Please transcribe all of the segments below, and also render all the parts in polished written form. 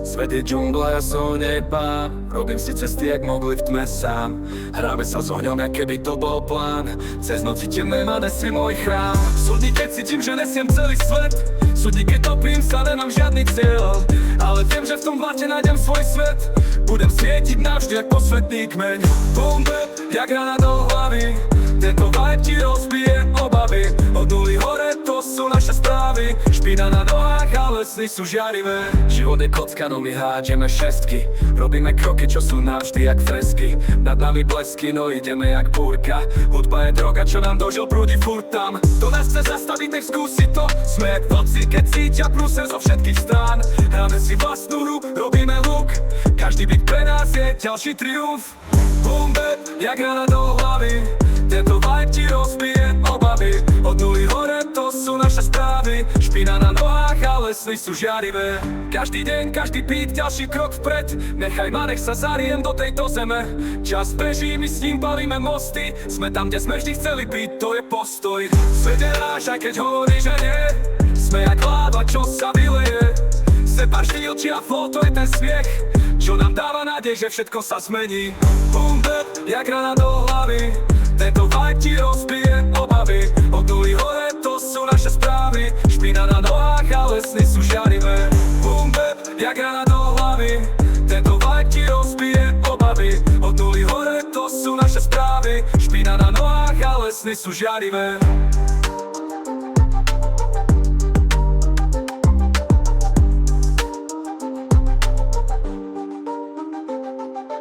Svet je džungla, ja som neba. Robím si cesty, jak mogli v tme sám. Hráme sa s ohňom, jak keby to bol plán. Cez noci temné ma nesie môj chrám. Súdni, keď cítim, že nesiem celý svet. Súdni, keď topím sa, nemám žiadny cieľ. Ale viem, že v tom blate nájdem svoj svet. Budem svietiť navždy, jak posvetný kmeň. Boom bap, jak rana do hlavy. Tento vibe ti rozbije obavy. Od nuly hore, to sú naše správy. Špina na nohách, ale sny sú žiarivé. Život je kocka, no my hádžeme šestky. Robíme kroky, čo sú navždy jak fresky. Nad nami blesky, no ideme jak búrka. Hudba je droga, čo nám dožil prúdi furt tam. To nás chce zastaviť, nech skúsi to. Sme jak vlci, keď cítia prúser zo všetkých strán. Hráme si vlastnú hru, robíme luk. Každý byt pre nás je ďalší triumf. Boom bap, jak rana do hlavy. Tento vibe ti rozbije obavy. Od nuly hore, to sú naše správy. Špina na nohách, ale sny sú žiarivé. Každý deň, každý beat, ďalší krok vpred. Nechaj ma, nech sa zariem do tejto zeme. Čas beží, my s ním balíme mosty. Sme tam, kde sme vždy chceli byť, to je postoj. Svet je náš, aj keď hovorí, že nie. Sme jak láva, čo sa vyleje. Separ vždy a flow, to je ten smiech, čo nám dáva nádej, že všetko sa zmení. Boom bap, jak rana do hlavy. Tento vibe ti rozbije obavy. Od nuly hore, to sú naše správy. Špina na nohách, ale sny sú žiarivé. Boom bap, jak rana do hlavy. Tento vibe ti rozbije obavy. Od nuly hore, to sú naše správy. Špina na nohách, ale sny sú žiarivé.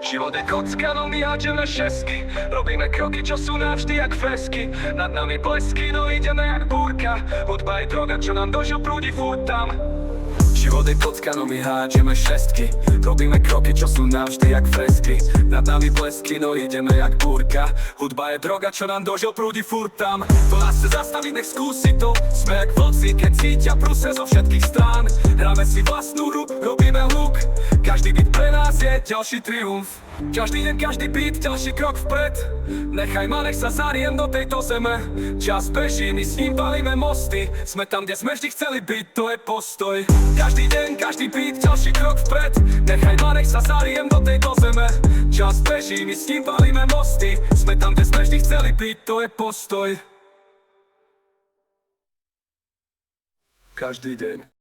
Život je kocka, no my hádžeme šestky. Robíme kroky, čo sú navždy jak fresky. Nad nami blesky, no ideme jak búrka. Hudba je droga, čo nám dožil prúdi furt tam. Život je kocka, no my hádžeme šestky. Robíme kroky, čo sú navždy jak fresky. Nad nami blesky, no ideme jak búrka. Hudba je droga, čo nám dožil prúdi furt tam. To nás chce zastaviť, nech skúsi to. Sme jak vlci, keď cítia prúser zo všetkých strán. Hráme si vlastnú hru, robíme luk. Každý byt pre nás je ďalší triumf. Každý deň, každý beat, ďalší krok vpred. Nechaj ma, nech sa zariem do tejto zeme. Čas beží, my s ním balíme mosty. Sme tam, kde sme vždy chceli byť, to je postoj. Každý deň, každý beat, ďalší krok vpred. Nechaj ma, nech sa zariem do tejto zeme. Čas beží, my s ním balíme mosty. Sme tam, kde sme vždy chceli byť, to je postoj. Každý deň.